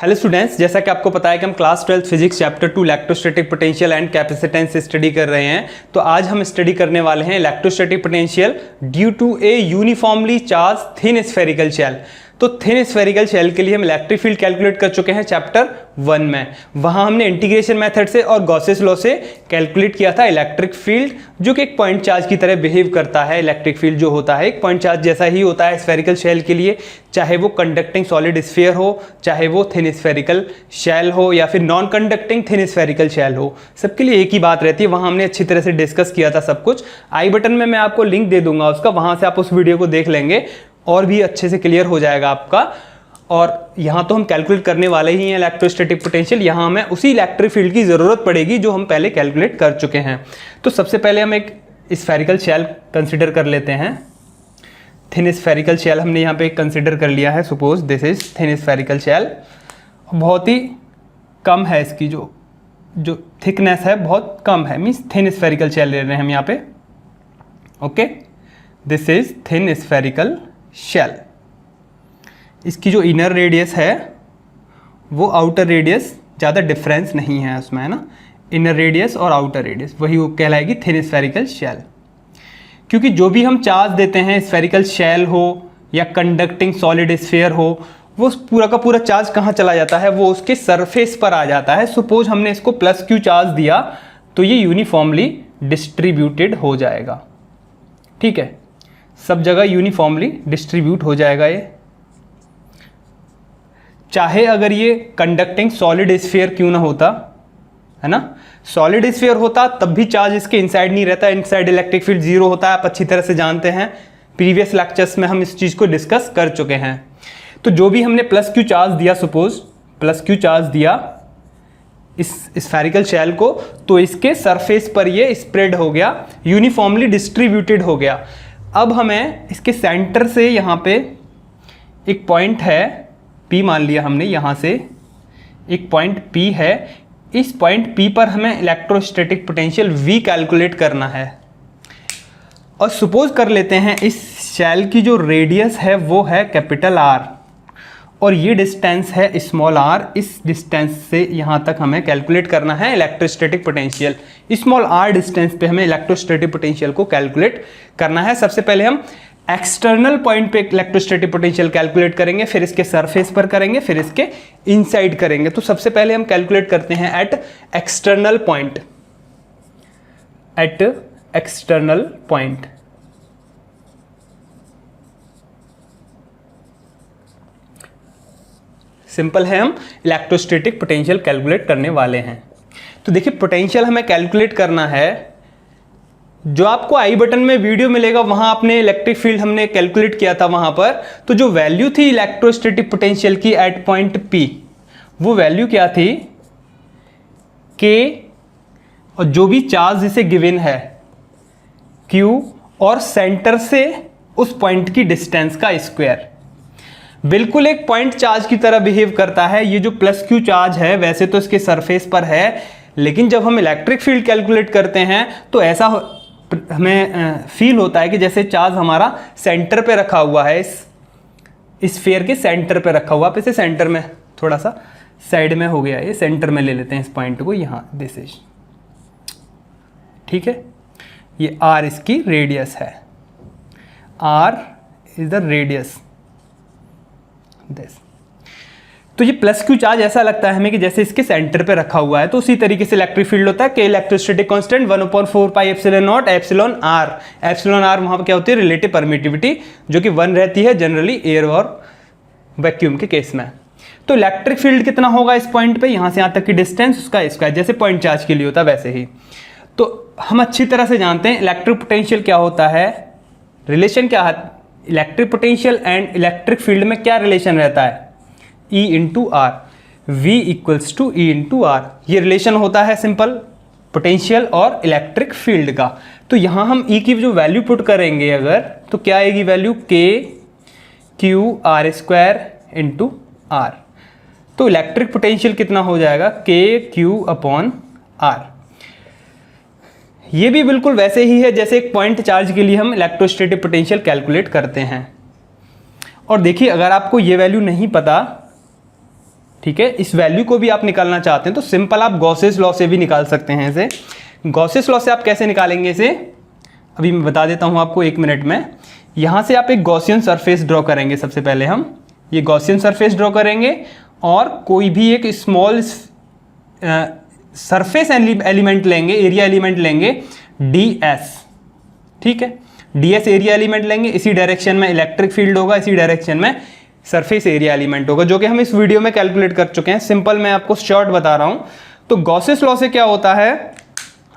Hello students, जैसा कि आपको पता है कि हम class 12 physics chapter 2 electrostatic potential and capacitance study कर रहे हैं। तो आज हम स्टडी करने वाले हैं electrostatic potential due to a uniformly charge thin spherical shell. तो थिन स्फेरिकल शेल के लिए हम इलेक्ट्रिक फील्ड कैलकुलेट कर चुके हैं चैप्टर 1 में। वहां हमने इंटीग्रेशन मेथड से और गॉसेस लॉ से कैलकुलेट किया था इलेक्ट्रिक फील्ड, जो कि एक पॉइंट चार्ज की तरह बिहेव करता है। इलेक्ट्रिक फील्ड जो होता है एक पॉइंट चार्ज जैसा ही होता है स्फेरिकल शेल के लिए, चाहे वो कंडक्टिंग सॉलिड स्फीयर हो, चाहे वो थिन स्फेरिकल शेल हो, या फिर non conducting thin spherical shell हो, सबके लिए एक ही बात रहती है। वहां हमने अच्छी तरह से डिस्कस किया था सब कुछ। आई बटन में मैं आपको लिंक दे दूंगा उसका, वहां से आप उस वीडियो को देख लेंगे और भी अच्छे से क्लियर हो जाएगा आपका। और यहाँ तो हम कैलकुलेट करने वाले ही हैं इलेक्ट्रोस्टैटिक पोटेंशियल। यहाँ हमें उसी इलेक्ट्रिक फील्ड की ज़रूरत पड़ेगी जो हम पहले कैलकुलेट कर चुके हैं। तो सबसे पहले हम एक स्फेरिकल शेल कंसिडर कर लेते हैं। थिन स्फेरिकल शेल हमने यहाँ पे कंसिडर कर लिया है। Suppose this is thin spherical shell. बहुत ही कम है इसकी जो थिकनेस है, बहुत कम है, मीन्स थिन स्फेरिकल शेल ले रहे हैं हम यहाँ पे। Okay, this is thin spherical shell. इसकी जो इनर रेडियस है वो आउटर रेडियस, ज़्यादा डिफरेंस नहीं है उसमें, है ना। इनर रेडियस और आउटर रेडियस वही वो कहलाएगी थिन स्फेरिकल शेल। क्योंकि जो भी हम चार्ज देते हैं, स्फेरिकल शेल हो या कंडक्टिंग सॉलिड स्फीयर हो, वो पूरा का पूरा चार्ज कहाँ चला जाता है, वो उसके सरफेस पर आ जाता है। सपोज हमने इसको प्लस क्यू चार्ज दिया तो ये यूनिफॉर्मली डिस्ट्रीब्यूटेड हो जाएगा। ठीक है, सब जगह यूनिफॉर्मली डिस्ट्रीब्यूट हो जाएगा ये। चाहे अगर ये कंडक्टिंग सॉलिड स्फीयर क्यों ना होता, है ना, सॉलिड स्फीयर होता तब भी चार्ज इसके इनसाइड नहीं रहता। इनसाइड इलेक्ट्रिक फील्ड जीरो होता है, आप अच्छी तरह से जानते हैं। प्रीवियस लेक्चर्स में हम इस चीज़ को डिस्कस कर चुके हैं। तो जो भी हमने प्लस क्यू चार्ज दिया, सपोज प्लस क्यू चार्ज दिया इस स्फेरिकल शेल को, तो इसके सरफेस पर ये स्प्रेड हो गया, यूनिफॉर्मली डिस्ट्रीब्यूटेड हो गया। अब हमें इसके सेंटर से यहाँ पे एक पॉइंट है P, मान लिया हमने, यहाँ से एक पॉइंट P है। इस पॉइंट P पर हमें इलेक्ट्रोस्टैटिक पोटेंशियल V कैलकुलेट करना है। और सपोज कर लेते हैं इस शेल की जो रेडियस है वो है कैपिटल R और ये डिस्टेंस है स्मॉल r। इस डिस्टेंस से यहाँ तक हमें कैलकुलेट करना है electrostatic potential. Small r distance पे हमें इलेक्ट्रोस्टैटिक पोटेंशियल को कैलकुलेट करना है। सबसे पहले हम एक्सटर्नल पॉइंट पे इलेक्ट्रोस्टैटिक पोटेंशियल कैलकुलेट करेंगे, फिर इसके सरफेस पर करेंगे, फिर इसके इनसाइड करेंगे। तो सबसे पहले हम कैलकुलेट करते हैं at external point. At external point simple है, हम इलेक्ट्रोस्टैटिक पोटेंशियल कैलकुलेट करने वाले हैं। तो देखिए, पोटेंशियल हमें कैलकुलेट करना है। जो आपको आई बटन में वीडियो मिलेगा वहां आपने इलेक्ट्रिक फील्ड हमने कैलकुलेट किया था वहां पर। तो जो वैल्यू थी इलेक्ट्रोस्टैटिक पोटेंशियल की एट पॉइंट P, वो वैल्यू क्या थी, K, और जो भी चार्ज इसे गिवन है Q, और सेंटर से उस पॉइंट की डिस्टेंस का स्क्वायर। बिल्कुल एक पॉइंट चार्ज की तरह बिहेव करता है। ये जो प्लस क्यू चार्ज है वैसे तो इसके सरफेस पर है, लेकिन जब हम इलेक्ट्रिक फील्ड कैलकुलेट करते हैं तो ऐसा हमें फील होता है कि जैसे चार्ज हमारा सेंटर पे रखा हुआ है, इस स्फीयर के सेंटर पे रखा हुआ। आप इसे सेंटर में, थोड़ा सा साइड में हो गया, ये सेंटर में ले लेते हैं इस पॉइंट को, यहाँ दिस इज। ठीक है, ये R इसकी रेडियस है। R is the radius this. तो ये प्लस क्यू चार्ज ऐसा लगता है हमें कि जैसे इसके सेंटर पे रखा हुआ है। तो उसी तरीके से इलेक्ट्रिक फील्ड होता है कि electrostatic constant 1/4 pi epsilon not epsilon R। Epsilon R वहां पर क्या होती है, रिलेटिव परमिटिविटी, जो कि 1 रहती है जनरली एयर और वैक्यूम के केस में। तो इलेक्ट्रिक फील्ड कितना होगा इस पॉइंट पे, यहां से यहां तक की डिस्टेंस, उसका स्क्वायर, जैसे पॉइंट चार्ज के लिए होता है वैसे ही। तो हम अच्छी तरह से जानते हैं इलेक्ट्रिक पोटेंशियल क्या होता है, रिलेशन क्या है electric potential and electric field में, क्या रिलेशन रहता है, E into R, V equals to E into R. ये रिलेशन होता है सिंपल पोटेंशियल और इलेक्ट्रिक फील्ड का। तो यहाँ हम E की जो वैल्यू पुट करेंगे अगर, तो क्या आएगी value, K Q R square into R। तो इलेक्ट्रिक पोटेंशियल कितना हो जाएगा, K Q अपॉन R। ये भी बिल्कुल वैसे ही है जैसे एक पॉइंट चार्ज के लिए हम इलेक्ट्रोस्टैटिक पोटेंशियल कैलकुलेट करते हैं। और देखिए, अगर आपको ये वैल्यू नहीं पता ठीक है। इस वैल्यू को भी आप निकालना चाहते हैं तो सिंपल आप गॉसेस लॉ से भी निकाल सकते हैं इसे। गॉसेस लॉ से आप कैसे निकालेंगे इसे, अभी मैं बता देता हूं आपको 1 मिनट में। यहां से आप एक गॉसियन सरफेस ड्रॉ करेंगे। सबसे पहले हम ये गॉसियन सरफेस ड्रॉ करेंगे और कोई भी एक स्मॉल सरफेस एलिमेंट लेंगे, एरिया एलिमेंट लेंगे ds, ठीक है। ds एरिया एलिमेंट लेंगे, इसी डायरेक्शन में इलेक्ट्रिक फील्ड होगा, इसी डायरेक्शन में सरफेस एरिया एलिमेंट होगा, जो कि हम इस वीडियो में कैलकुलेट कर चुके हैं। सिंपल मैं आपको शॉर्ट बता रहा हूं। तो गॉसेस लॉ से क्या होता है,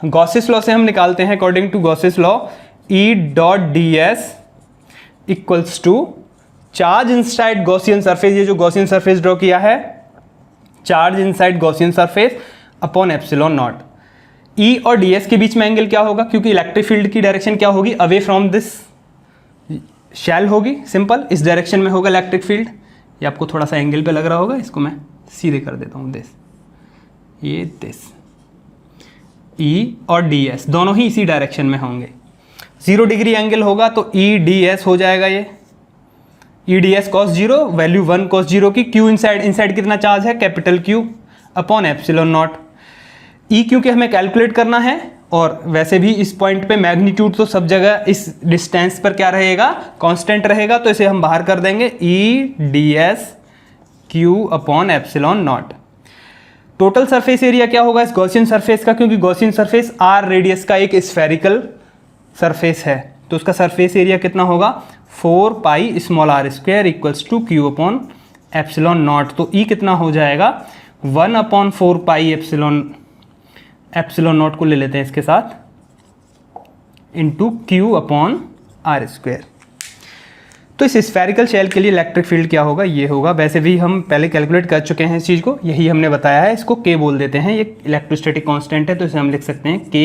गॉसेस लॉ से हम निकालते हैं according to Gauss's law E dot ds equals to charge inside Gaussian surface, ये जो गॉसियन सरफेस ड्रॉ किया है, charge inside Gaussian surface upon epsilon naught. E और ds के बीच में एंगल क्या होगा, क्योंकि इलेक्ट्रिक फील्ड की डायरेक्शन क्या होगी, अवे फ्रॉम दिस शैल होगी। सिंपल, इस डायरेक्शन में होगा इलेक्ट्रिक फील्ड। ये आपको थोड़ा सा एंगल पे लग रहा होगा, इसको मैं सीधे कर देता हूँ, दिस, ये दिस। E और ds दोनों ही इसी डायरेक्शन में होंगे। 0 डिग्री एंगल होगा तो E ds हो जाएगा, ये E ds cos 0, value 1 cos 0 की। Q इनसाइड कितना चार्ज है, capital Q upon epsilon naught. E क्योंकि हमें कैलकुलेट करना है, और वैसे भी इस पॉइंट पे मैग्नीट्यूड तो सब जगह इस डिस्टेंस पर क्या रहेगा, कांस्टेंट रहेगा, तो इसे हम बाहर कर देंगे E ds Q upon epsilon not. Total surface area क्या होगा इस गॉसियन सरफेस का, क्योंकि गॉसियन सरफेस r रेडियस का एक स्फेरिकल सरफेस है, तो उसका सरफेस एरिया कितना होगा, 4 pi small r square equals to Q upon epsilon naught. तो E कितना हो जाएगा, 1 अपॉन 4 पाई एप्सिलॉन नॉट को ले लेते हैं इसके साथ, into Q upon r square. तो इस स्फेरिकल शेल के लिए इलेक्ट्रिक फील्ड क्या होगा, ये होगा। वैसे भी हम पहले कैलकुलेट कर चुके हैं इस चीज़ को, यही हमने बताया है। इसको K बोल देते हैं, ये इलेक्ट्रोस्टैटिक कांस्टेंट है, तो इसे हम लिख सकते हैं K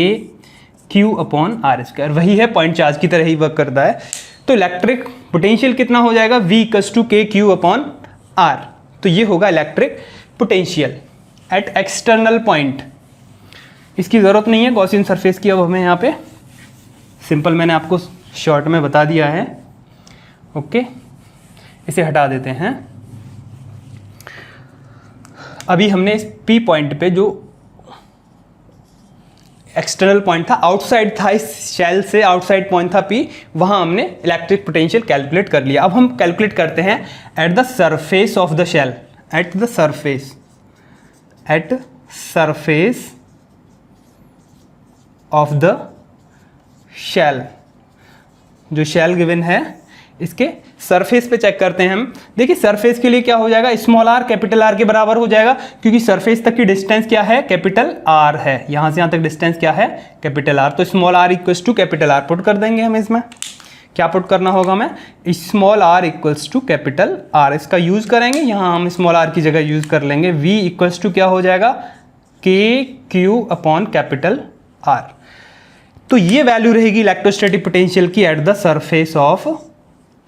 Q upon r square. वही है, पॉइंट चार्ज की तरह ही वर्क करता है। तो इलेक्ट्रिक पोटेंशियल कितना हो जाएगा, V equals to K Q upon R। तो ये होगा electric potential at external point. इसकी ज़रूरत नहीं है गॉसियन सरफेस की अब हमें यहाँ पे, सिंपल मैंने आपको शॉर्ट में बता दिया है। ओके, इसे हटा देते हैं। अभी हमने इस P पॉइंट पे जो एक्सटर्नल पॉइंट था, आउटसाइड था, इस शेल से आउटसाइड पॉइंट था P, वहां हमने इलेक्ट्रिक पोटेंशियल कैलकुलेट कर लिया। अब हम कैलकुलेट करते हैं at the surface of the shell, at the surface of the shell. जो शेल गिवन है इसके सरफेस पे चेक करते हैं हम। देखिए सरफेस के लिए क्या हो जाएगा, स्मॉल r कैपिटल R के बराबर हो जाएगा, क्योंकि सरफेस तक की डिस्टेंस क्या है, कैपिटल R है। यहां से यहां तक डिस्टेंस क्या है, कैपिटल R। तो small r equals to capital R put कर देंगे हम। इसमें क्या पुट करना होगा, मैं small r equals to capital R, इसका यूज करेंगे। यहां हम स्मॉल r की जगह यूज कर लेंगे V इक्वल्स टू क्या हो जाएगा, K Q upon capital R। तो ये वैल्यू रहेगी इलेक्ट्रोस्टैटिक पोटेंशियल की at the surface of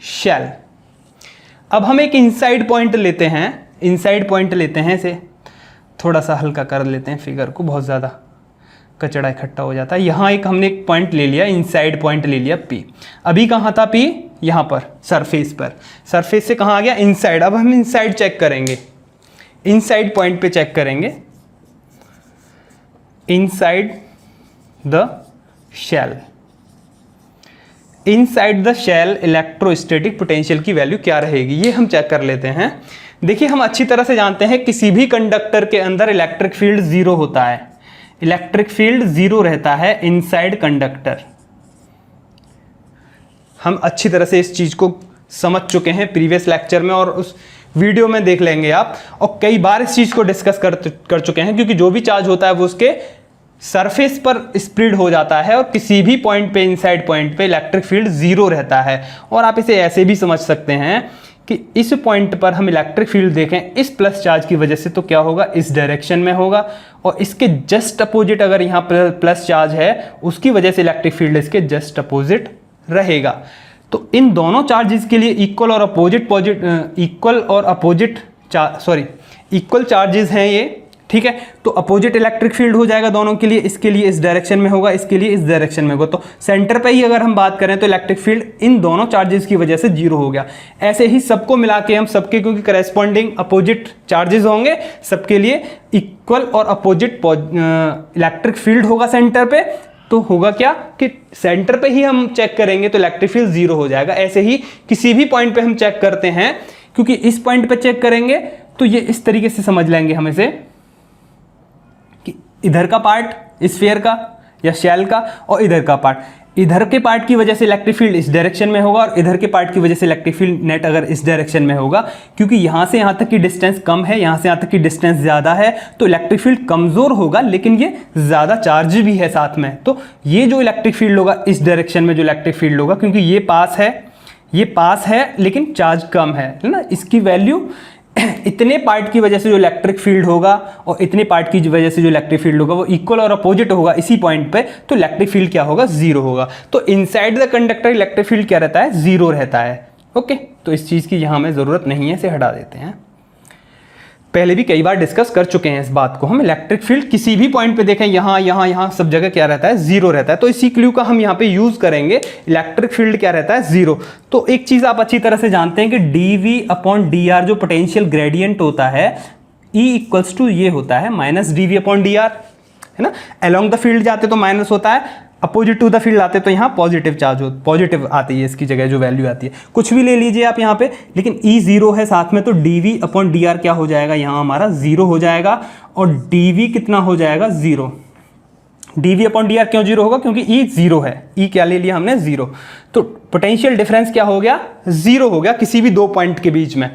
shell. अब हम एक इनसाइड पॉइंट लेते हैं, इनसाइड पॉइंट लेते हैं, इसे थोड़ा सा हल्का कर लेते हैं फिगर को, बहुत ज़्यादा कचड़ा इकट्ठा हो जाता है। यहाँ एक हमने एक पॉइंट ले लिया, इनसाइड पॉइंट ले लिया P। अभी कहाँ था P, यहाँ पर सरफेस पर। सरफेस से कहाँ आ गया, इनसाइड। अब हम इनसाइड चेक करेंगे, इनसाइड पॉइंट पे चेक करेंगे, inside the shell. Inside the shell electrostatic potential की वैल्यू क्या रहेगी, ये हम चेक कर लेते हैं। देखिए हम अच्छी तरह से जानते हैं किसी भी कंडक्टर के अंदर इलेक्ट्रिक फील्ड 0 होता है, इलेक्ट्रिक फील्ड 0 रहता है इनसाइड कंडक्टर। हम अच्छी तरह से इस चीज को समझ चुके हैं प्रीवियस लेक्चर में, और उस वीडियो में देख लेंगे आप, और कई बार इस चीज को डिस्कस कर चुके हैं, क्योंकि जो भी चार्ज होता है वो उसके सरफेस पर स्प्रेड हो जाता है, और किसी भी पॉइंट पे, इनसाइड पॉइंट पे इलेक्ट्रिक फील्ड 0 रहता है। और आप इसे ऐसे भी समझ सकते हैं कि इस पॉइंट पर हम इलेक्ट्रिक फील्ड देखें इस प्लस चार्ज की वजह से, तो क्या होगा, इस डायरेक्शन में होगा, और इसके जस्ट अपोजिट अगर यहाँ पर प्लस चार्ज है, उसकी वजह से इलेक्ट्रिक फील्ड इसके जस्ट अपोजिट रहेगा। तो इन दोनों चार्जेस के लिए इक्वल और अपोजिट चार्जेस हैं ये, ठीक है। तो अपोजिट इलेक्ट्रिक फील्ड हो जाएगा दोनों के लिए, इसके लिए इस डायरेक्शन में होगा, इसके लिए इस डायरेक्शन में होगा। तो सेंटर पे ही अगर हम बात करें तो इलेक्ट्रिक फील्ड इन दोनों चार्जेस की वजह से जीरो हो गया। ऐसे ही सबको मिला के हम सबके, क्योंकि करेस्पॉन्डिंग अपोजिट चार्जेस होंगे, सबके लिए इक्वल और अपोजिट इलेक्ट्रिक फील्ड होगा सेंटर पे, तो होगा क्या कि सेंटर पे ही हम चेक करेंगे तो इलेक्ट्रिक फील्ड जीरो हो जाएगा। ऐसे ही किसी भी पॉइंट पे हम चेक करते हैं, क्योंकि इस पॉइंट पे चेक करेंगे तो ये इस तरीके से समझ लेंगे हम इसे कि इधर का पार्ट स्फीयर का या शेल का और इधर का पार्ट, इधर के पार्ट की वजह से इलेक्ट्रिक फील्ड इस डायरेक्शन में होगा और इधर के पार्ट की वजह से इलेक्ट्रिक फील्ड नेट अगर इस डायरेक्शन में होगा, क्योंकि यहां से यहां तक की डिस्टेंस कम है, यहां से यहां तक की डिस्टेंस ज्यादा है, तो इलेक्ट्रिक फील्ड कमजोर होगा, लेकिन ये ज्यादा चार्ज भी है साथ में। तो ये जो इलेक्ट्रिक फील्ड होगा इस डायरेक्शन में जो इलेक्ट्रिक फील्ड होगा, क्योंकि ये पास है लेकिन चार्ज कम है ना, इसकी वैल्यू इतने पार्ट की वजह से जो इलेक्ट्रिक फील्ड होगा और इतने पार्ट की वजह से जो इलेक्ट्रिक फील्ड होगा वो इक्वल और अपोजिट होगा इसी पॉइंट पे, तो इलेक्ट्रिक फील्ड क्या होगा, जीरो होगा। तो inside the conductor electric field क्या रहता है, जीरो रहता है। ओके, तो इस चीज की यहां हमें जरूरत नहीं है, इसे हटा देते हैं। पहले भी कई बार डिस्कस कर चुके हैं इस बात को हम। इलेक्ट्रिक फील्ड किसी भी पॉइंट पे देखें, यहां सब जगह क्या रहता है, जीरो रहता है। तो इसी क्लू का हम यहाँ पे यूज करेंगे, इलेक्ट्रिक फील्ड क्या रहता है, जीरो। तो एक चीज आप अच्छी तरह से जानते हैं कि dv अपॉन dr जो पोटेंशियल ग्रेडियंट होता है, E इक्वल्स टू ये होता है माइनस dv अपॉन dr, है ना। अलोंग द फील्ड जाते तो माइनस होता है, अपोजिट टू द फील्ड आते तो यहाँ पॉजिटिव चार्ज हो, पॉजिटिव आती है इसकी जगह जो वैल्यू आती है, कुछ भी ले लीजिए आप यहाँ पे, लेकिन E जीरो है साथ में, तो dv अपॉन dr क्या हो जाएगा, यहाँ हमारा जीरो हो जाएगा और dv कितना हो जाएगा, जीरो। dv अपॉन dr क्यों जीरो होगा, क्योंकि E जीरो है, E क्या ले लिया हमने, जीरो। तो पोटेंशियल डिफरेंस क्या हो गया, जीरो हो गया किसी भी दो पॉइंट के बीच में।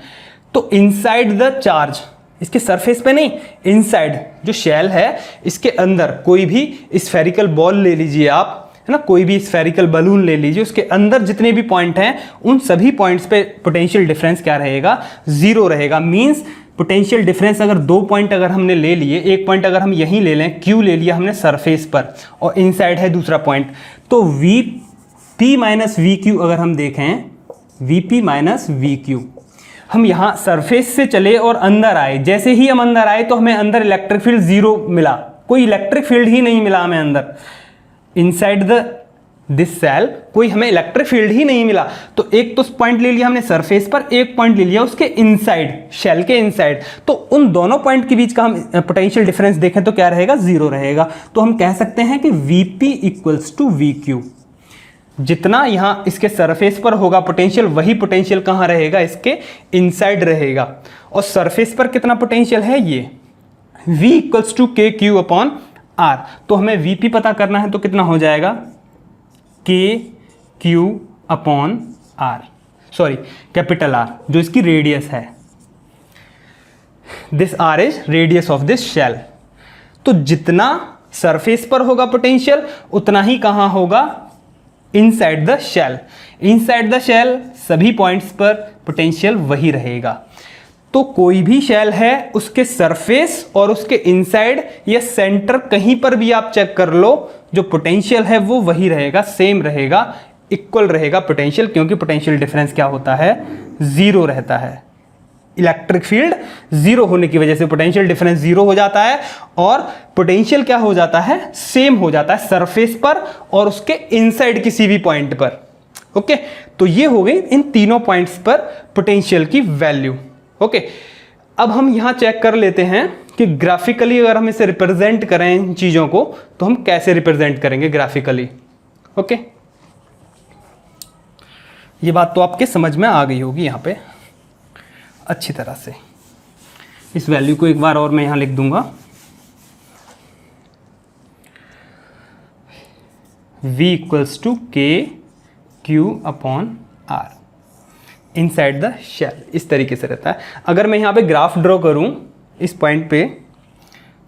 तो इनसाइड द चार्ज, इसके सरफेस पे नहीं, इनसाइड जो शेल है इसके अंदर कोई भी स्फेरिकल बॉल ले लीजिए आप, है ना, कोई भी स्फेरिकल बलून ले लीजिए, उसके अंदर जितने भी पॉइंट हैं उन सभी पॉइंट्स पे पोटेंशियल डिफरेंस क्या रहेगा, जीरो रहेगा। मींस पोटेंशियल डिफरेंस अगर दो पॉइंट अगर हमने ले लिए, एक पॉइंट अगर हम यहीं ले लें, Q ले लिया हमने सरफेस पर और इनसाइड है दूसरा पॉइंट, तो Vp माइनस VQ अगर हम देखें, Vp माइनस VQ, हम यहाँ सरफेस से चले और अंदर आए, जैसे ही हम अंदर आए तो हमें अंदर इलेक्ट्रिक फील्ड जीरो मिला, कोई इलेक्ट्रिक फील्ड ही नहीं मिला हमें अंदर, इनसाइड दिस सेल कोई हमें इलेक्ट्रिक फील्ड ही नहीं मिला। तो एक तो पॉइंट ले लिया हमने सरफेस पर, एक पॉइंट ले लिया उसके इनसाइड, शेल के इनसाइड, तो उन दोनों पॉइंट के बीच का हम पोटेंशियल डिफरेंस देखें तो क्या रहेगा, जीरो रहेगा। तो हम कह सकते हैं कि Vp इक्वल्स टू VQ, जितना यहां इसके सरफेस पर होगा पोटेंशियल, वही पोटेंशियल कहां रहेगा, इसके इनसाइड रहेगा। और सरफेस पर कितना पोटेंशियल है, ये V equals to KQ upon R। तो हमें Vp पता करना है, तो कितना हो जाएगा, KQ upon R, sorry capital R जो इसकी रेडियस है, this R is radius of this shell. तो जितना सरफेस पर होगा पोटेंशियल उतना ही कहां होगा, inside the shell. Inside the shell सभी पॉइंट्स पर पोटेंशियल वही रहेगा। तो कोई भी शेल है उसके सरफेस और उसके इनसाइड या सेंटर कहीं पर भी आप चेक कर लो, जो पोटेंशियल है वो वही रहेगा, सेम रहेगा, इक्वल रहेगा पोटेंशियल, क्योंकि पोटेंशियल डिफरेंस क्या होता है, जीरो रहता है। इलेक्ट्रिक फील्ड जीरो होने की वजह से पोटेंशियल डिफरेंस जीरो हो जाता है और पोटेंशियल क्या हो जाता है, सेम हो जाता है सरफेस पर और उसके इनसाइड किसी भी पॉइंट पर। ओके, तो ये हो गई इन तीनों पॉइंट्स पर पोटेंशियल की वैल्यू। ओके, अब हम यहां चेक कर लेते हैं कि ग्राफिकली अगर हम इसे रिप्रेजेंट करें इन चीजों को तो हम कैसे रिप्रेजेंट करेंगे ग्राफिकली। ओके, ये बात तो आपके समझ में आ गई होगी यहां पे अच्छी तरह से। इस वैल्यू को एक बार और मैं यहां लिख दूंगा, V equals to KQ upon R inside the shell, इस तरीके से रहता है। अगर मैं यहां पे ग्राफ ड्रॉ करूं इस पॉइंट पे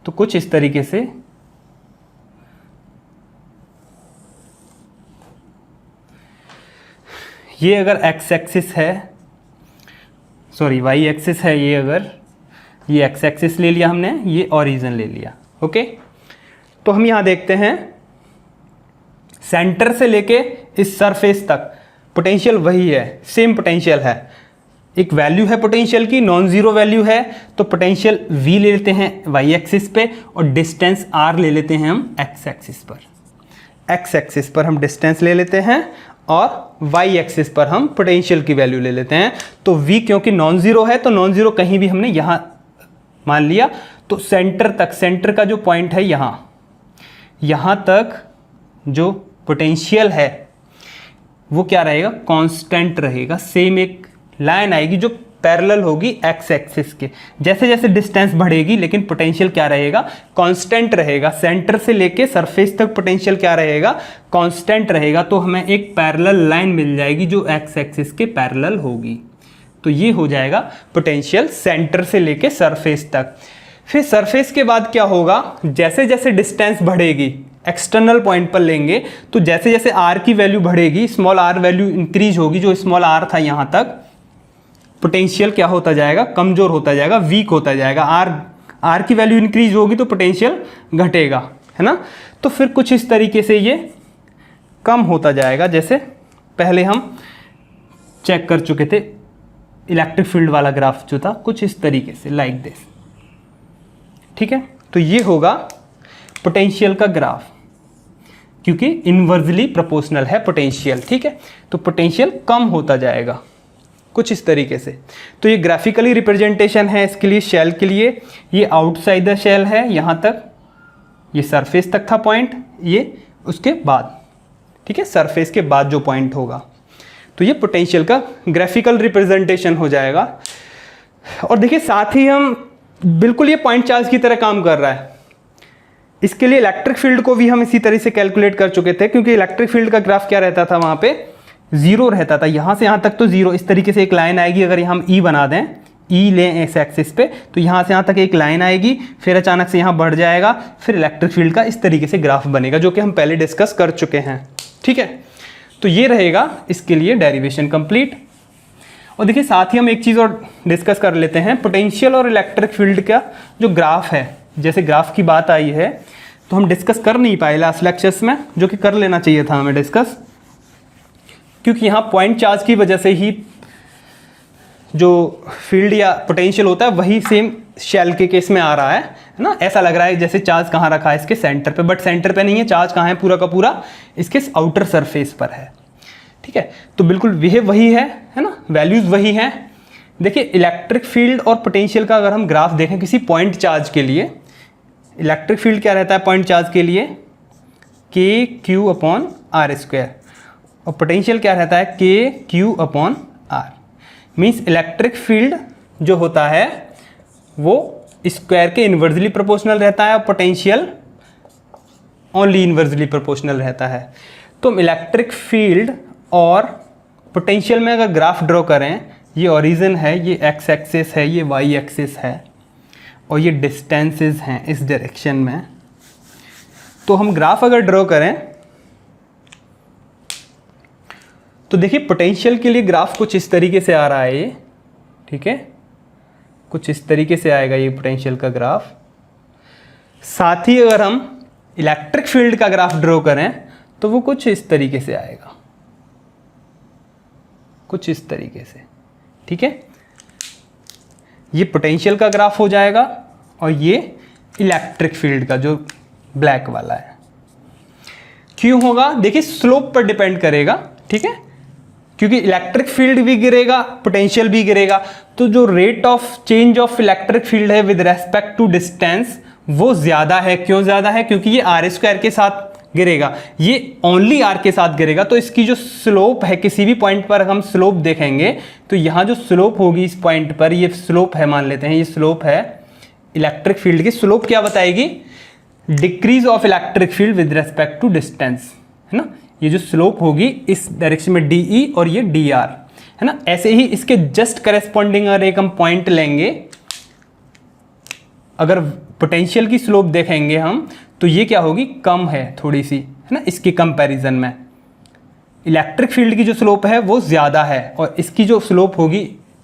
तो कुछ इस तरीके से ये अगर x एक्सिस है, सॉरी y एक्सिस है, ये अगर ये x एक्सिस ले लिया हमने, ये ओरिजिन ले लिया। ओके, तो हम यहां देखते हैं सेंटर से लेके इस सरफेस तक पोटेंशियल वही है, सेम पोटेंशियल है। एक वैल्यू है पोटेंशियल की, नॉन जीरो वैल्यू है, तो पोटेंशियल v ले लेते हैं y एक्सिस पे और डिस्टेंस r ले लेते हैं हम x एक्सिस पर। x एक्सिस पर हम डिस्टेंस ले लेते हैं और y एक्सिस पर हम पोटेंशियल की वैल्यू ले लेते हैं। तो v क्योंकि नॉन जीरो है तो नॉन जीरो कहीं भी हमने यहाँ मान लिया, तो सेंटर तक, सेंटर का जो पॉइंट है यहाँ तक जो पोटेंशियल है वो क्या रहेगा, कांस्टेंट रहेगा। सेम एक लाइन आएगी जो पैरेलल होगी एक्स एक्सिस के। जैसे जैसे डिस्टेंस बढ़ेगी लेकिन पोटेंशियल क्या रहेगा, कांस्टेंट रहेगा। सेंटर से लेके सरफेस तक पोटेंशियल क्या रहेगा, कांस्टेंट रहेगा। तो हमें एक पैरेलल लाइन मिल जाएगी जो एक्स एक्सिस के पैरेलल होगी। तो ये हो जाएगा पोटेंशियल सेंटर से लेके सरफेस तक। फिर सरफेस के बाद क्या होगा, जैसे जैसे डिस्टेंस बढ़ेगी, एक्सटर्नल पॉइंट पर लेंगे तो जैसे जैसे r की वैल्यू बढ़ेगी, स्मॉल r वैल्यू इंक्रीज होगी, जो स्मॉल r था यहाँ तक, पोटेंशियल क्या होता जाएगा, कमजोर होता जाएगा, वीक होता जाएगा। r की वैल्यू इंक्रीज होगी तो पोटेंशियल घटेगा, है ना। तो फिर कुछ इस तरीके से ये कम होता जाएगा, जैसे पहले हम चेक कर चुके थे इलेक्ट्रिक फील्ड वाला ग्राफ जो था, कुछ इस तरीके से, लाइक दिस। ठीक है, तो ये होगा पोटेंशियल का ग्राफ, क्योंकि इनवर्सली प्रोपोर्शनल है पोटेंशियल। ठीक है, तो पोटेंशियल कम होता जाएगा कुछ इस तरीके से। तो ये ग्राफिकली रिप्रेजेंटेशन है इसके लिए, शेल के लिए। ये आउटसाइड द शेल है, यहाँ तक, ये सरफेस तक था पॉइंट, ये उसके बाद, ठीक है, सरफेस के बाद जो पॉइंट होगा। तो ये पोटेंशियल का ग्राफिकल रिप्रेजेंटेशन हो जाएगा। और देखिए साथ ही हम बिल्कुल ये पॉइंट चार्ज की तरह काम कर रहा है। इसके लिए इलेक्ट्रिक फील्ड को भी हम इसी तरह से कैलकुलेट कर चुके थे, क्योंकि इलेक्ट्रिक फील्ड का ग्राफ क्या रहता था, वहाँ पे जीरो रहता था। यहाँ से यहाँ तक तो जीरो, इस तरीके से एक लाइन आएगी। अगर हम ई बना दें, ई लें इस एक्सिस पे, तो यहाँ से यहाँ तक एक लाइन आएगी, फिर अचानक से यहाँ बढ़ जाएगा, फिर इलेक्ट्रिक फील्ड का इस तरीके से ग्राफ बनेगा, जो कि हम पहले डिस्कस कर चुके हैं। ठीक है, तो ये रहेगा इसके लिए डेरिवेशन कंप्लीट। और देखिए साथ ही हम एक चीज़ और डिस्कस कर लेते हैं, पोटेंशियल और इलेक्ट्रिक फील्ड का जो ग्राफ है, जैसे ग्राफ की बात आई है तो हम डिस्कस कर नहीं पाए लास्ट लेक्चर्स में, जो कि कर लेना चाहिए था हमें डिस्कस, क्योंकि यहाँ पॉइंट चार्ज की वजह से ही जो फील्ड या पोटेंशियल होता है वही सेम शेल के केस में आ रहा है ना। ऐसा लग रहा है जैसे चार्ज कहाँ रखा है, इसके सेंटर पे, बट सेंटर पे नहीं है, चार्ज कहाँ है, पूरा का पूरा इसके आउटर सरफेस पर है। ठीक है, तो बिल्कुल बिहेव वही है ना, वैल्यूज वही हैं। देखिए इलेक्ट्रिक फील्ड और पोटेंशियल का अगर हम ग्राफ देखें किसी पॉइंट चार्ज के लिए, इलेक्ट्रिक फील्ड क्या रहता है पॉइंट चार्ज के लिए, K Q upon R square, और पोटेंशियल क्या रहता है, K Q upon R. Means electric field जो होता है वो स्क्वायर के इन्वर्सली प्रोपोर्शनल रहता है, और पोटेंशियल ओनली इन्वर्सली प्रोपोर्शनल रहता है। तो इलेक्ट्रिक फील्ड और पोटेंशियल में अगर ग्राफ ड्रॉ करें, ये ओरिजिन है, ये एक्स एक्सिस है, ये वाई एक्सिस है, और ये डिस्टेंसेस हैं इस डायरेक्शन में। तो हम ग्राफ अगर ड्रॉ करें तो देखिए पोटेंशियल के लिए ग्राफ कुछ इस तरीके से आ रहा है ये। ठीक है, कुछ इस तरीके से आएगा ये पोटेंशियल का ग्राफ। साथ ही अगर हम इलेक्ट्रिक फील्ड का ग्राफ ड्रॉ करें तो वो कुछ इस तरीके से आएगा, कुछ इस तरीके से। ठीक है, ये पोटेंशियल का ग्राफ हो जाएगा और ये इलेक्ट्रिक फील्ड का जो ब्लैक वाला है। क्यों होगा, देखिए स्लोप पर डिपेंड करेगा। ठीक है, क्योंकि इलेक्ट्रिक फील्ड भी गिरेगा, पोटेंशियल भी गिरेगा, तो जो rate of change of electric field है विद रेस्पेक्ट टू डिस्टेंस वो ज़्यादा है। क्यों ज़्यादा है, क्योंकि ये आर स्क्वायर के साथ गिरेगा, ये ओनली आर के साथ गिरेगा। तो इसकी जो स्लोप है, किसी भी पॉइंट पर हम स्लोप देखेंगे तो यहाँ जो स्लोप होगी इस पॉइंट पर, ये स्लोप है, मान लेते हैं ये स्लोप है इलेक्ट्रिक फील्ड की। स्लोप क्या बताएगी, decrease of electric field with respect to distance, है ना। ये जो स्लोप होगी इस डायरेक्शन में डी ई और ये डी आर, है ना। ऐसे ही इसके जस्ट करेस्पॉन्डिंग अगर एक हम पॉइंट लेंगे, अगर पोटेंशियल की स्लोप देखेंगे हम तो ये क्या होगी, कम है थोड़ी सी, है ना, इसके कंपैरिजन में। इलेक्ट्रिक फील्ड की जो स्लोप है वो ज़्यादा है, और इसकी जो स्लोप होगी,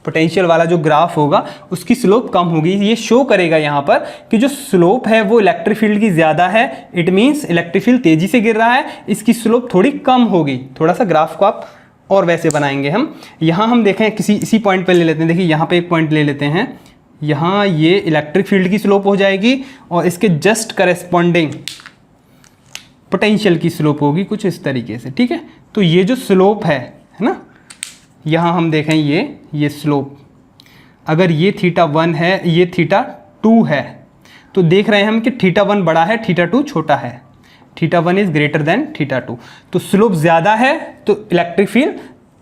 पोटेंशियल वाला जो ग्राफ होगा उसकी स्लोप कम होगी। ये शो करेगा यहाँ पर कि जो स्लोप है वो इलेक्ट्रिक फील्ड की ज़्यादा है, इट मीन्स इलेक्ट्रिक फील्ड तेज़ी से गिर रहा है, इसकी स्लोप थोड़ी कम होगी। थोड़ा सा ग्राफ को आप और वैसे बनाएंगे हम। यहाँ हम देखें इसी पॉइंट पे ले लेते हैं, देखिए यहाँ पे एक पॉइंट ले लेते हैं, यहाँ ये इलेक्ट्रिक फील्ड की स्लोप हो जाएगी और इसके जस्ट करेस्पॉन्डिंग पोटेंशियल की स्लोप होगी कुछ इस तरीके से, ठीक है। तो ये जो स्लोप है ना, यहाँ हम देखें ये स्लोप, अगर ये θ1 है, ये θ2 है, तो देख रहे हैं हम कि θ1 बड़ा है, θ2 छोटा है, θ1 इज ग्रेटर देन θ2। तो स्लोप ज़्यादा है तो इलेक्ट्रिक फील्ड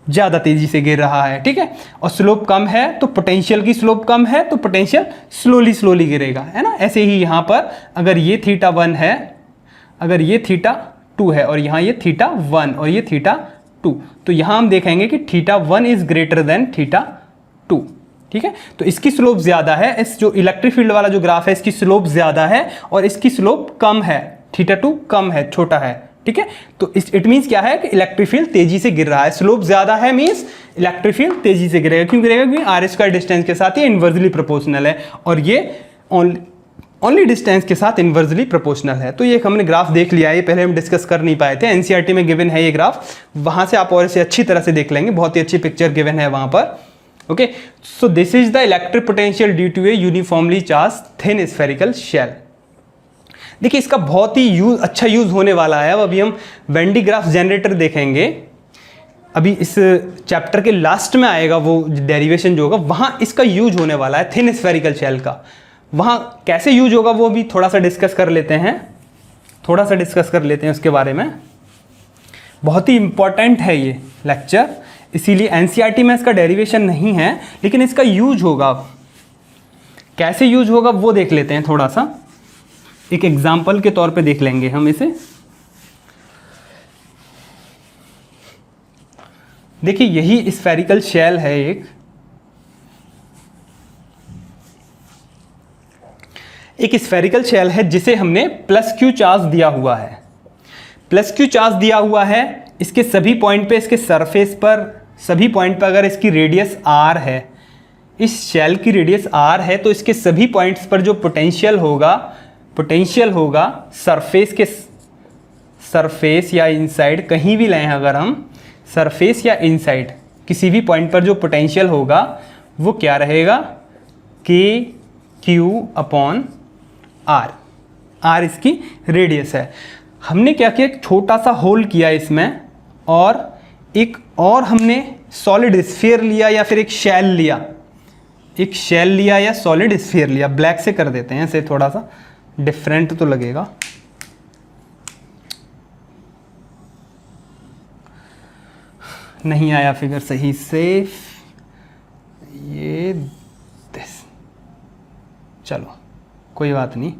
ज़्यादा तेज़ी से गिर रहा है, ठीक है। और स्लोप कम है तो पोटेंशियल की स्लोप कम है, तो पोटेंशियल स्लोली गिरेगा, है ना। ऐसे ही यहाँ पर अगर ये θ1 है, अगर ये θ2 है और यहाँ ये θ1 और ये θ2, तो यहाँ हम देखेंगे कि θ1 इज ग्रेटर देन θ2, ठीक है। तो इसकी स्लोप ज़्यादा है, इस जो इलेक्ट्रिक फील्ड वाला जो ग्राफ है इसकी स्लोप ज़्यादा है और इसकी स्लोप कम है, θ2 कम है, छोटा है, ठीक है। तो इट मीन्स क्या है कि इलेक्ट्रिक फील्ड तेजी से गिर रहा है, स्लोप ज़्यादा है मीन्स इलेक्ट्रिक फील्ड तेजी से गिरेगा। क्यों गिरेगा? क्योंकि आर स्क्वायर डिस्टेंस के साथ ये इन्वर्सली प्रोपोर्शनल है और ये ओनली डिस्टेंस के साथ इन्वर्सली प्रोपोर्शनल है। तो ये हमने ग्राफ देख लिया है, ये पहले हम डिस्कस कर नहीं पाए थे, एनसीईआरटी में गिवन है ये ग्राफ, वहाँ से आप और इसे अच्छी तरह से देख लेंगे, बहुत ही अच्छी पिक्चर गिवन है वहाँ पर। Okay, so this is the electric potential due to a uniformly charge thin spherical shell. देखिए इसका बहुत ही अच्छा यूज होने वाला है। अब अभी हम वेंडी ग्राफ जनरेटर देखेंगे, अभी इस चैप्टर के लास्ट में आएगा वो डेरिवेशन जो होगा, वहाँ इसका यूज होने वाला है थिन स्फेरिकल शेल का। वहाँ कैसे यूज होगा वो भी थोड़ा सा डिस्कस कर लेते हैं, उसके बारे में। बहुत ही इंपॉर्टेंट है ये लेक्चर, इसीलिए एनसीईआरटी में इसका डेरिवेशन नहीं है, लेकिन इसका यूज होगा। कैसे यूज होगा वो देख लेते हैं, थोड़ा सा एक एग्जाम्पल के तौर पे देख लेंगे हम इसे। देखिए यही स्फेरिकल शेल है, एक स्फेरिकल शेल है जिसे हमने +q चार्ज दिया हुआ है। +q चार्ज दिया हुआ है, इसके सभी पॉइंट पे, इसके सरफेस पर सभी पॉइंट पर अगर इसकी रेडियस r है, इस शेल की रेडियस r है, तो इसके सभी पॉइंट्स पर जो पोटेंशियल होगा सरफेस या इनसाइड, कहीं भी लें अगर हम सरफेस या इनसाइड किसी भी पॉइंट पर जो पोटेंशियल होगा वो क्या रहेगा, KQ/r। r इसकी रेडियस है। हमने क्या किया, एक छोटा सा होल किया इसमें और हमने सॉलिड स्फीयर लिया या फिर एक शेल लिया या सॉलिड स्फीयर लिया। ब्लैक से कर देते हैं इसे, थोड़ा सा डिफरेंट तो लगेगा। नहीं आया फिगर सही से, ये दिस, चलो कोई बात नहीं।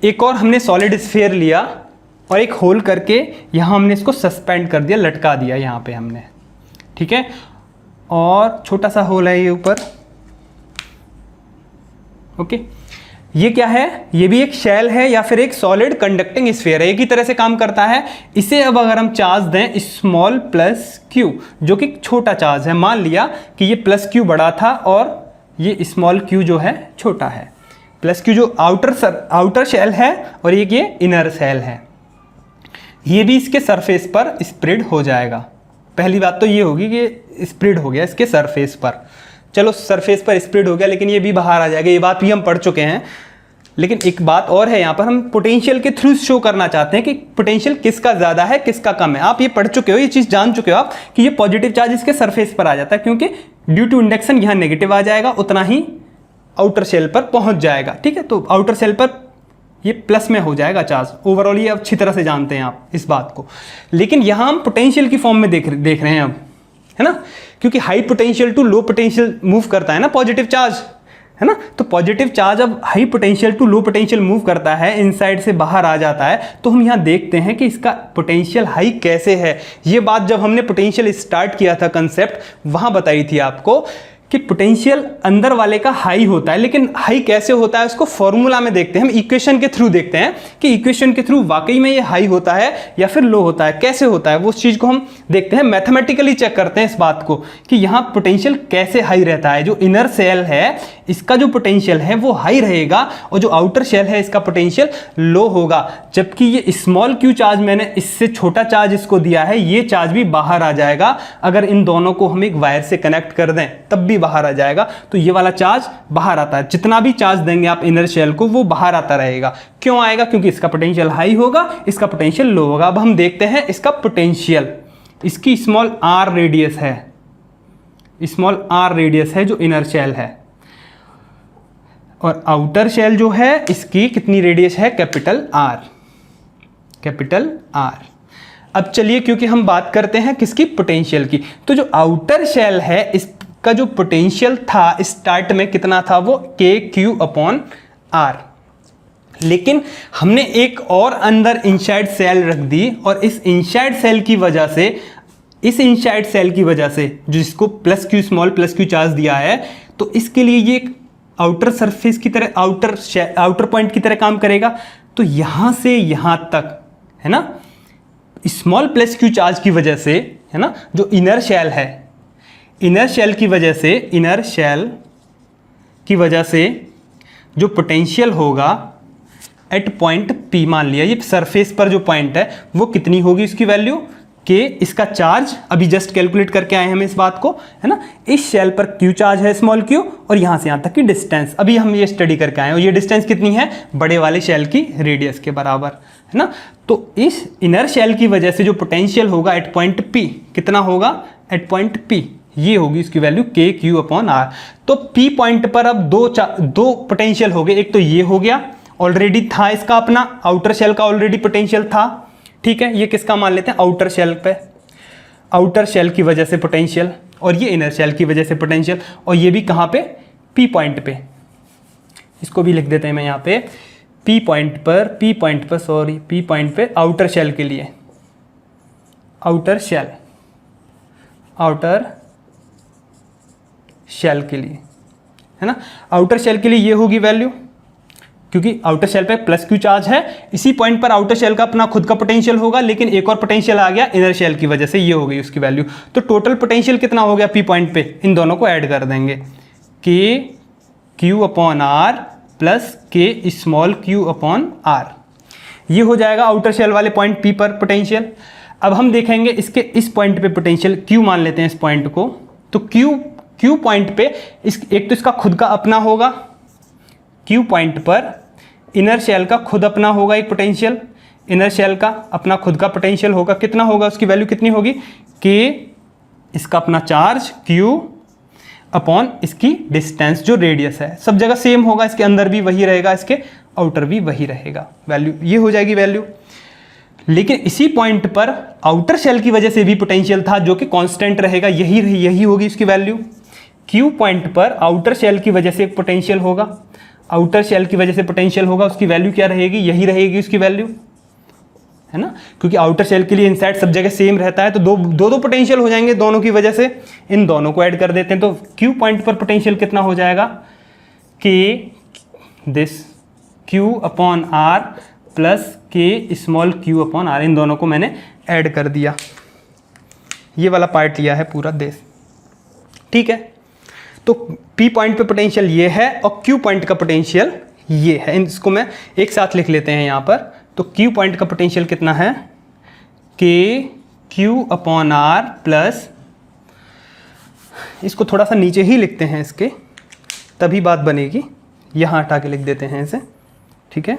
एक और हमने सॉलिड स्फीयर लिया और एक होल करके यहाँ हमने इसको सस्पेंड कर दिया, लटका दिया यहाँ पे हमने, ठीक है। और छोटा सा होल है ये ऊपर, ओके। ये क्या है, ये भी एक शेल है या फिर एक सॉलिड कंडक्टिंग स्फीयर है, एक ही तरह से काम करता है। इसे अब अगर हम चार्ज दें स्मॉल +q, जो कि छोटा चार्ज है, मान लिया कि ये +q बड़ा था और ये स्मॉल q जो है छोटा है। +q जो आउटर शेल है और ये इनर शेल है, ये भी इसके सरफेस पर स्प्रेड हो जाएगा। पहली बात तो ये होगी कि स्प्रेड हो गया इसके सरफेस पर, चलो सरफेस पर स्प्रेड हो गया, लेकिन ये भी बाहर आ जाएगा, ये बात भी हम पढ़ चुके हैं। लेकिन एक बात और है, यहाँ पर हम पोटेंशियल के थ्रू शो करना चाहते हैं कि पोटेंशियल किसका ज़्यादा है किसका कम है। आप ये पढ़ चुके हो, ये चीज़ जान चुके हो आप कि ये पॉजिटिव चार्ज इसके सरफेस पर आ जाता है, क्योंकि ड्यू टू इंडक्शन यहाँ नेगेटिव आ जाएगा, उतना ही आउटर शेल पर पहुँच जाएगा, ठीक है। तो आउटर शेल पर ये प्लस में हो जाएगा चार्ज। ओवरऑल ये अच्छी तरह से जानते हैं आप इस बात को। लेकिन यहाँ हम पोटेंशियल की फॉर्म में देख रहे हैं अब, है ना, क्योंकि high potential to low potential move करता है ना पॉजिटिव चार्ज, है ना। तो पॉजिटिव चार्ज अब high potential to low potential move करता है, इनसाइड से बाहर आ जाता है। तो हम यहाँ देखते हैं कि इसका पोटेंशियल हाई कैसे है। ये बात जब हमने पोटेंशियल स्टार्ट किया था कंसेप्ट, वहाँ बताई थी आपको कि पोटेंशियल अंदर वाले का हाई होता है, लेकिन हाई कैसे होता है उसको फॉर्मूला में देखते हैं, हम इक्वेशन के थ्रू देखते हैं कि इक्वेशन के थ्रू वाकई में ये हाई होता है या फिर लो होता है, कैसे होता है वो उस चीज़ को हम देखते हैं, मैथमेटिकली चेक करते हैं इस बात को कि यहाँ पोटेंशियल कैसे हाई रहता है। जो इनर सेल है इसका जो पोटेंशियल है वो हाई रहेगा और जो आउटर शेल है इसका पोटेंशियल लो होगा, जबकि ये स्मॉल क्यू चार्ज मैंने इससे छोटा चार्ज इसको दिया है, ये चार्ज भी बाहर आ जाएगा। अगर इन दोनों को हम एक वायर से कनेक्ट कर दें तब भी बाहर आ जाएगा, तो ये वाला चार्ज बाहर आता है। जितना भी चार्ज देंगे आप इनर शेल को वो बाहर आता रहेगा। क्यों आएगा? क्योंकि इसका पोटेंशियल हाई होगा, इसका पोटेंशियल लो होगा। अब हम देखते हैं इसका पोटेंशियल, इसकी स्मॉल आर रेडियस है, स्मॉल आर रेडियस है जो इनर शेल है, और आउटर शेल जो है इसकी कितनी रेडियस है? Capital R, capital R. अब चलिए, क्योंकि हम बात करते हैं किसकी? पोटेंशियल की, तो जो आउटर शेल है इसका जो पोटेंशियल था स्टार्ट में कितना था? वो के क्यू अपॉन आर। लेकिन हमने एक और अंदर इनसाइड सेल रख दी, और इस इनसाइड सेल की वजह से, इस इनसाइड सेल की वजह से जिसको plus Q small plus Q charge दिया है, तो इसके लिए ये एक आउटर सरफेस की तरह, आउटर पॉइंट की तरह काम करेगा। तो यहां से यहां तक है ना, स्मॉल प्लस क्यू चार्ज की वजह से है ना, जो इनर शेल है, इनर शेल की वजह से, इनर शेल की वजह से जो पोटेंशियल होगा एट पॉइंट P, मान लिया ये सरफेस पर जो पॉइंट है वो कितनी होगी इसकी वैल्यू? कि इसका चार्ज अभी जस्ट कैलकुलेट करके आए हम इस बात को, है ना। इस शेल पर क्यू चार्ज है स्मॉल क्यू, और यहाँ से यहाँ तक की डिस्टेंस अभी हम ये स्टडी करके आए हैं, और ये डिस्टेंस कितनी है? बड़े वाले शेल की रेडियस के बराबर, है ना। तो इस इनर शेल की वजह से जो पोटेंशियल होगा एट पॉइंट P, कितना होगा? एट पॉइंट P ये होगी इसकी वैल्यू के क्यू अपॉन आर। तो P पॉइंट पर अब दो पोटेंशियल हो गए, एक तो ये हो गया, ऑलरेडी था इसका अपना आउटर शेल का ऑलरेडी पोटेंशियल था, ठीक है। ये किसका मान लेते हैं? आउटर शेल पे, आउटर शेल की वजह से पोटेंशियल, और ये इनर शेल की वजह से पोटेंशियल, और ये भी कहाँ पे? P पॉइंट पे। इसको भी लिख देते हैं मैं यहाँ पे, P पॉइंट पर, P पॉइंट पे आउटर शेल के लिए, आउटर शेल, आउटर शेल के लिए, है ना। आउटर शेल के लिए ये होगी वैल्यू, क्योंकि आउटर शेल पे प्लस क्यू चार्ज है, इसी पॉइंट पर आउटर शेल का अपना खुद का पोटेंशियल होगा, लेकिन एक और पोटेंशियल आ गया इनर शेल की वजह से, ये हो गई उसकी वैल्यू। तो टोटल पोटेंशियल कितना हो गया P पॉइंट पे? इन दोनों को ऐड कर देंगे, के Q upon R plus K small Q upon are, ये हो जाएगा आउटर शेल वाले पॉइंट P पर पोटेंशियल। अब हम देखेंगे इसके इस पॉइंट पे पोटेंशियल, Q मान लेते हैं इस पॉइंट को, तो Q पॉइंट पे एक तो इसका खुद का अपना होगा, Q पॉइंट पर इनर शेल का खुद अपना होगा एक पोटेंशियल, इनर शेल का अपना खुद का पोटेंशियल होगा, कितना होगा? उसकी वैल्यू कितनी होगी? के इसका अपना चार्ज Q अपॉन इसकी डिस्टेंस जो रेडियस है, सब जगह सेम होगा, इसके अंदर भी वही रहेगा, इसके आउटर भी वही रहेगा, वैल्यू ये हो जाएगी वैल्यू। लेकिन इसी पॉइंट पर आउटर शेल की वजह से भी पोटेंशियल था जो कि कांस्टेंट रहेगा, यही होगी इसकी वैल्यू। Q पॉइंट पर आउटर शेल की वजह से एक पोटेंशियल होगा, आउटर शेल की वजह से पोटेंशियल होगा, उसकी वैल्यू क्या रहेगी? यही रहेगी उसकी वैल्यू, है ना, क्योंकि आउटर शेल के लिए इनसाइड सब जगह सेम रहता है, तो दो पोटेंशियल हो जाएंगे दोनों की वजह से। इन दोनों को ऐड कर देते हैं, तो Q पॉइंट पर पोटेंशियल कितना हो जाएगा? K this Q upon R plus K small Q upon R, इन दोनों को मैंने ऐड कर दिया, ये वाला पार्ट लिया है पूरा देश, ठीक है। तो P पॉइंट पे पोटेंशियल ये है और Q पॉइंट का पोटेंशियल ये है, इसको मैं एक साथ लिख लेते हैं यहाँ पर। तो Q पॉइंट का पोटेंशियल कितना है? K Q upon R plus, इसको थोड़ा सा नीचे ही लिखते हैं इसके, तभी बात बनेगी, यहाँ हटा के लिख देते हैं इसे, ठीक है।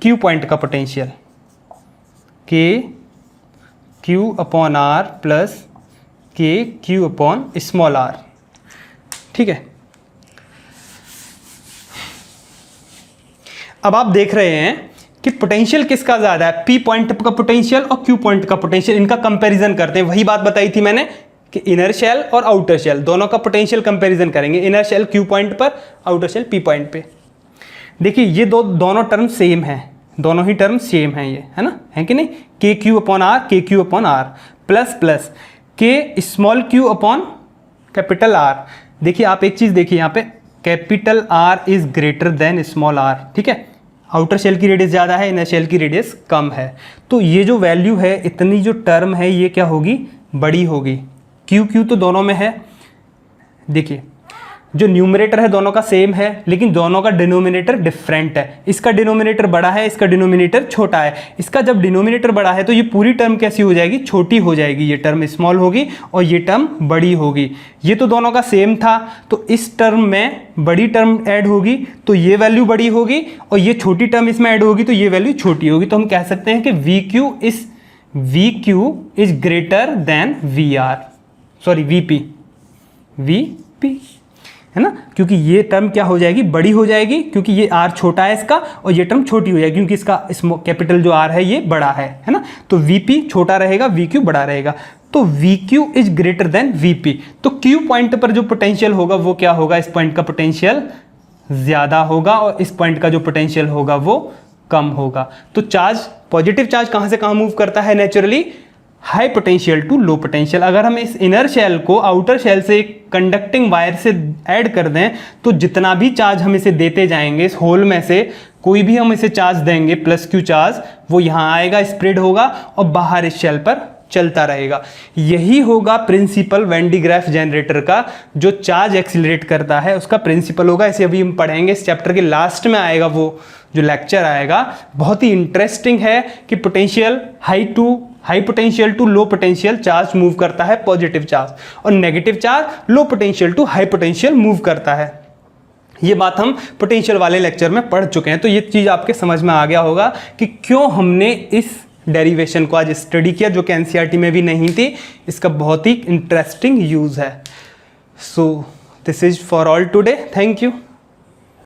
Q पॉइंट का पोटेंशियल के क्यू अपॉन आर प्लस के क्यू अपॉन स्मॉल आर, ठीक है। अब आप देख रहे हैं कि पोटेंशियल किसका ज़्यादा है? P पॉइंट का पोटेंशियल और Q पॉइंट का पोटेंशियल, इनका कंपैरिजन करते हैं। वही बात बताई थी मैंने कि इनर शेल और आउटर शेल दोनों का पोटेंशियल कंपैरिजन करेंगे, इनर शेल Q पॉइंट पर, आउटर शेल P पॉइंट पे। देखिए ये दोनों टर्म सेम है, दोनों ही टर्म सेम हैं ये, है ना, है कि नहीं, K Q upon R plus plus K small Q upon capital R. देखिए आप एक चीज़ देखिए यहाँ पे, capital R is greater than small R, ठीक है, आउटर शेल की रेडियस ज़्यादा है, इनर शेल की रेडियस कम है, तो ये जो वैल्यू है, इतनी जो टर्म है ये क्या होगी, बड़ी होगी। क्यू क्यू तो दोनों में है, देखिए जो न्यूमरेटर है दोनों का सेम है, लेकिन दोनों का डिनोमिनेटर डिफरेंट है, इसका डिनोमिनेटर बड़ा है, इसका डिनोमिनेटर छोटा है। इसका जब डिनोमिनेटर बड़ा है तो ये पूरी टर्म कैसी हो जाएगी, छोटी हो जाएगी, ये टर्म स्मॉल होगी और ये टर्म बड़ी होगी। ये तो दोनों का सेम था, तो इस टर्म में बड़ी टर्म ऐड होगी तो ये वैल्यू बड़ी होगी, और ये छोटी टर्म इसमें ऐड होगी तो ये वैल्यू छोटी होगी। तो हम कह सकते हैं कि V Q is greater than V R, sorry V P, है ना, क्योंकि ये टर्म क्या हो जाएगी, बड़ी हो जाएगी, क्योंकि ये आर छोटा है इसका, और ये टर्म छोटी हो जाएगी क्योंकि इसका कैपिटल जो आर है ये बड़ा है ना। तो वीपी छोटा रहेगा, वी क्यू बड़ा रहेगा, तो we Q is greater then VP. तो क्यू पॉइंट पर जो पोटेंशियल होगा वो क्या होगा, इस पॉइंट का पोटेंशियल ज्यादा होगा और इस पॉइंट का जो पोटेंशियल होगा वो कम होगा। तो चार्ज, पॉजिटिव चार्ज कहां से कहां मूव करता है, naturally high potential to low potential. अगर हम इस इनर शेल को आउटर शेल से एक कंडक्टिंग वायर से ऐड कर दें तो जितना भी चार्ज हम इसे देते जाएंगे, इस होल में से कोई भी हम इसे चार्ज देंगे प्लस क्यू चार्ज, वो यहाँ आएगा, स्प्रेड होगा और बाहर इस शेल पर चलता रहेगा। यही होगा principle van de Graaff generator का, जो चार्ज एक्सिलरेट करता है उसका प्रिंसिपल होगा। इसे अभी हम पढ़ेंगे, इस चैप्टर के लास्ट में आएगा वो जो लेक्चर आएगा, बहुत ही इंटरेस्टिंग है कि potential high potential to low potential charge move करता है पॉजिटिव चार्ज, और negative charge low potential to high potential move करता है। ये बात हम पोटेंशियल वाले लेक्चर में पढ़ चुके हैं, तो ये चीज़ आपके समझ में आ गया होगा कि क्यों हमने इस डेरिवेशन को आज स्टडी किया, जो कि एनसीईआरटी में भी नहीं थी। इसका बहुत ही इंटरेस्टिंग यूज़ है। सो this is for all today, thank you.